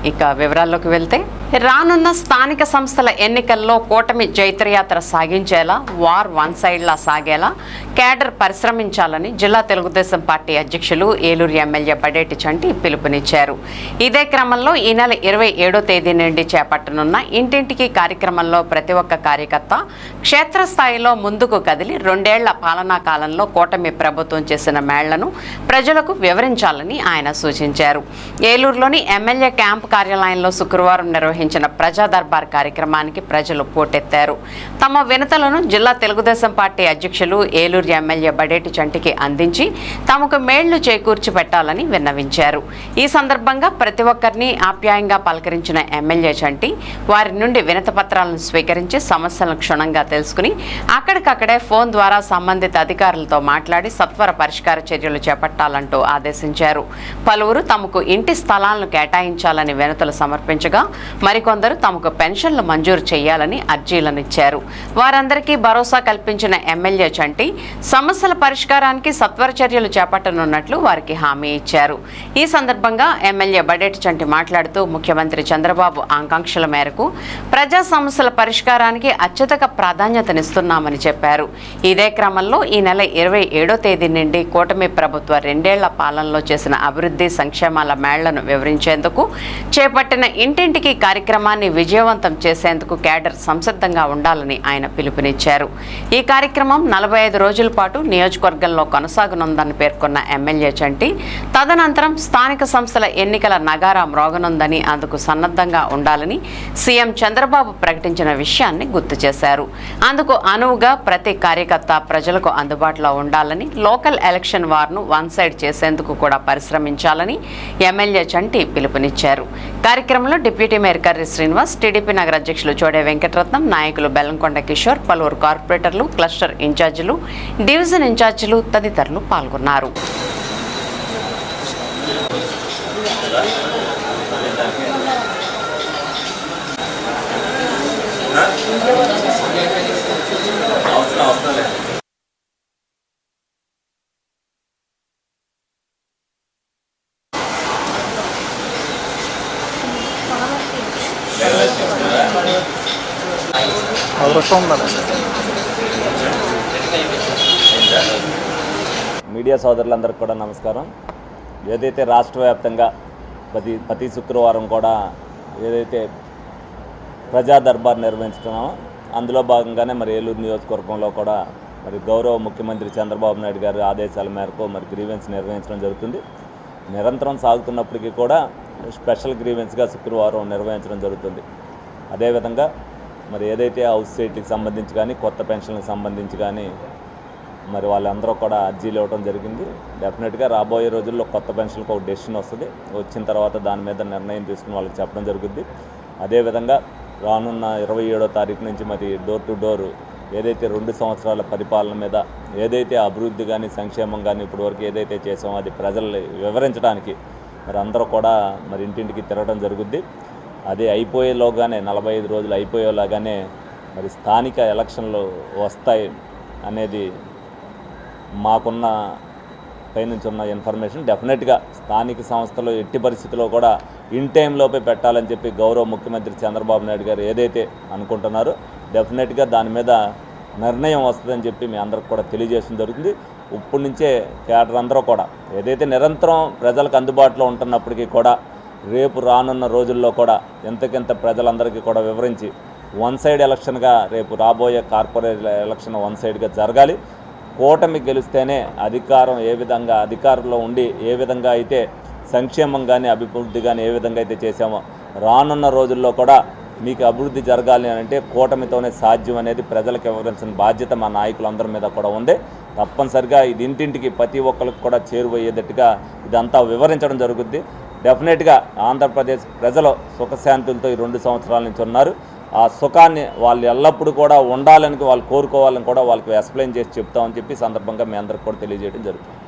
ఇక వివరాల్లోకి వెళ్తే రానున్న స్థానిక సంస్థల ఎన్నికల్లో కూటమి జైత్రయాత్ర సాగించేలా వార్ వన్ సైడ్లా సాగేలా కేడర్ పరిశ్రమించాలని జిల్లా తెలుగుదేశం పార్టీ అధ్యక్షులు ఏలూరు ఎమ్మెల్యే బడేటి చంటి పిలుపునిచ్చారు. ఇదే క్రమంలో ఈ నెల 27వ తేదీ నుండి చేపట్టనున్న ఇంటింటికి కార్యక్రమంలో ప్రతి ఒక్క కార్యకర్త క్షేత్రస్థాయిలో ముందుకు కదిలి 2 ఏళ్ల పాలనా కాలంలో కూటమి ప్రభుత్వం చేసిన మేళ్లను ప్రజలకు వివరించాలని ఆయన సూచించారు. ఏలూరులోని ఎమ్మెల్యే క్యాంపు కార్యాలయంలో శుక్రవారం నిర్వహించిన ప్రజా దర్బార్ కార్యక్రమానికి ప్రజలు పోటెత్తారు. తమ వినతులను జిల్లా తెలుగుదేశం పార్టీ అధ్యక్షులు ఏలూరు ఎమ్మెల్యే బడేటి చంటికి అందించి తమకు మేళ్లు చేకూర్చి పెట్టాలని విన్నవించారు. ఈ సందర్భంగా ప్రతి ఒక్కరిని ఆప్యాయంగా పలకరించిన ఎమ్మెల్యే చంటి వారి నుండి వినతి పత్రాలను స్వీకరించి సమస్యలను క్షుణ్ణంగా తెలుసుకుని అక్కడికక్కడే ఫోన్ ద్వారా సంబంధిత అధికారులతో మాట్లాడి సత్వర పరిష్కార చర్యలు చేపట్టాలంటూ ఆదేశించారు. పలువురు తమకు ఇంటి స్థలాలను కేటాయించాలని వినతులు సమర్పించగా మరికొందరు తమకు పెన్షన్లు మంజూరు చేయాలని అర్జీలను ఇచ్చారు. వారందరికీ భరోసా కల్పించిన ఎమ్మెల్యే చంటి సమస్యల పరిష్కారానికి సత్వర చర్యలు చేపట్టనున్నట్లు వారికి హామీ ఇచ్చారు. ఈ సందర్భంగా ఎమ్మెల్యే బడేటి చంటి మాట్లాడుతూ ముఖ్యమంత్రి చంద్రబాబు ఆకాంక్షల మేరకు ప్రజా సమస్యల పరిష్కారానికి అత్యధిక ప్రాధాన్యతనిస్తున్నామని చెప్పారు. ఇదే క్రమంలో ఈ నెల 27వ తేదీ నుండి కూటమి ప్రభుత్వ 2 ఏళ్ల పాలనలో చేసిన అభివృద్ధి సంక్షేమాల మేళ్లను వివరించేందుకు చేపట్టిన ఇంటింటికి కార్యక్రమాన్ని విజయవంతం చేసేందుకు కేడర్ సంసిద్ధంగా ఉండాలని ఆయన పిలుపునిచ్చారు. ఈ కార్యక్రమం 45 రోజుల పాటు నియోజకవర్గంలో కొనసాగనుందని పేర్కొన్న ఎమ్మెల్యే చంటి తదనంతరం స్థానిక సంస్థల ఎన్నికల నగారా మ్రోగనుందని అందుకు సన్నద్ధంగా ఉండాలని సీఎం చంద్రబాబు ప్రకటించిన విషయాన్ని గుర్తు చేశారు. అందుకు అనువుగా ప్రతి కార్యకర్త ప్రజలకు అందుబాటులో ఉండాలని లోకల్ ఎలక్షన్ వార్ను వన్ సైడ్ చేసేందుకు కూడా పరిశ్రమించాలని ఎమ్మెల్యే చంటి పిలుపునిచ్చారు. కార్యక్రమంలో deputy mayor Karri Srinivas, TDP నగర అధ్యక్షులు చోడే వెంకటరత్నం, నాయకులు బెల్లంకొండ కిషోర్, పలువురు కార్పొరేటర్లు, క్లస్టర్ ఇన్ఛార్జీలు, డివిజన్ ఇన్ఛార్జీలు తదితరులు పాల్గొన్నారు. మీడియా సోదరులందరికీ కూడా నమస్కారం. ఏదైతే రాష్ట్ర వ్యాప్తంగా ప్రతి శుక్రవారం కూడా ఏదైతే ప్రజా దర్బార్ నిర్వహించుతున్నామో అందులో భాగంగానే మరి ఏలూరు నియోజకవర్గంలో కూడా మరి గౌరవ ముఖ్యమంత్రి చంద్రబాబు నాయుడు గారి ఆదేశాల మేరకు మరి గ్రీవెన్స్ నిర్వహించడం జరుగుతుంది. నిరంతరం సాగుతున్నప్పటికీ కూడా స్పెషల్ గ్రీవెన్స్గా శుక్రవారం నిర్వహించడం జరుగుతుంది. అదేవిధంగా మరి ఏదైతే హౌస్ సైట్కి సంబంధించి కానీ కొత్త పెన్షన్లకు సంబంధించి కానీ మరి వాళ్ళందరూ కూడా అర్జీలు ఇవ్వడం జరిగింది. డెఫినెట్గా రాబోయే రోజుల్లో కొత్త పెన్షన్కి ఒక డెసిషన్ వస్తుంది. వచ్చిన తర్వాత దాని మీద నిర్ణయం తీసుకుని వాళ్ళకి చెప్పడం జరుగుద్ది. అదేవిధంగా రానున్న 27వ తారీఖు నుంచి మరి డోర్ టు డోర్ ఏదైతే 2 సంవత్సరాల పరిపాలన మీద ఏదైతే అభివృద్ధి కానీ సంక్షేమం కానీ ఇప్పటివరకు ఏదైతే చేసామో అది ప్రజల్ని వివరించడానికి మరి అందరూ కూడా మరి ఇంటింటికి తిరగడం జరుగుద్ది. అది అయిపోయేలోగానే 45 రోజులు అయిపోయేలాగానే మరి స్థానిక ఎలక్షన్లు వస్తాయి అనేది మాకున్న పైనుంచి ఉన్న ఇన్ఫర్మేషన్. డెఫినెట్గా స్థానిక సంస్థలు ఎట్టి పరిస్థితుల్లో కూడా ఇన్ టైంలోపే పెట్టాలని చెప్పి గౌరవ ముఖ్యమంత్రి చంద్రబాబు నాయుడు గారు ఏదైతే అనుకుంటున్నారో డెఫినెట్గా దాని మీద నిర్ణయం వస్తుందని చెప్పి మీ అందరికి కూడా తెలియజేయడం జరుగుతుంది. ఇప్పటి నుంచే కేడర్ అందరూ కూడా ఏదైతే నిరంతరం ప్రజలకు అందుబాటులో ఉంటున్నప్పటికీ కూడా రేపు రానున్న రోజుల్లో కూడా ఎంతకెంత ప్రజలందరికీ కూడా వివరించి వన్ సైడ్ ఎలక్షన్గా రేపు రాబోయే కార్పొరేట్ ఎలక్షన్ వన్ సైడ్గా జరగాలి. కూటమి గెలిస్తేనే అధికారం ఏ విధంగా అధికారంలో ఉండి ఏ విధంగా అయితే సంక్షేమం కానీ అభివృద్ధి కానీ ఏ విధంగా అయితే చేశామో రానున్న రోజుల్లో కూడా మీకు అభివృద్ధి జరగాలి అని అంటే కూటమితోనే సాధ్యం అనేది ప్రజలకు వివరించిన బాధ్యత మా నాయకులందరి మీద కూడా ఉంది. తప్పనిసరిగా ఇది ఇంటింటికి ప్రతి ఒక్కరికి కూడా చేరువయ్యేటట్టుగా ఇదంతా వివరించడం జరుగుద్ది. డెఫినెట్గా ఆంధ్రప్రదేశ్ ప్రజలు సుఖశాంతులతో ఈ 2 సంవత్సరాల నుంచి ఉన్నారు. ఆ సుఖాన్ని వాళ్ళు ఎల్లప్పుడూ కూడా ఉండాలని వాళ్ళు కోరుకోవాలని కూడా వాళ్ళకి ఎక్స్ప్లెయిన్ చేసి చెప్తామని చెప్పి సందర్భంగా మీ అందరికి కూడా తెలియజేయడం జరుగుతుంది.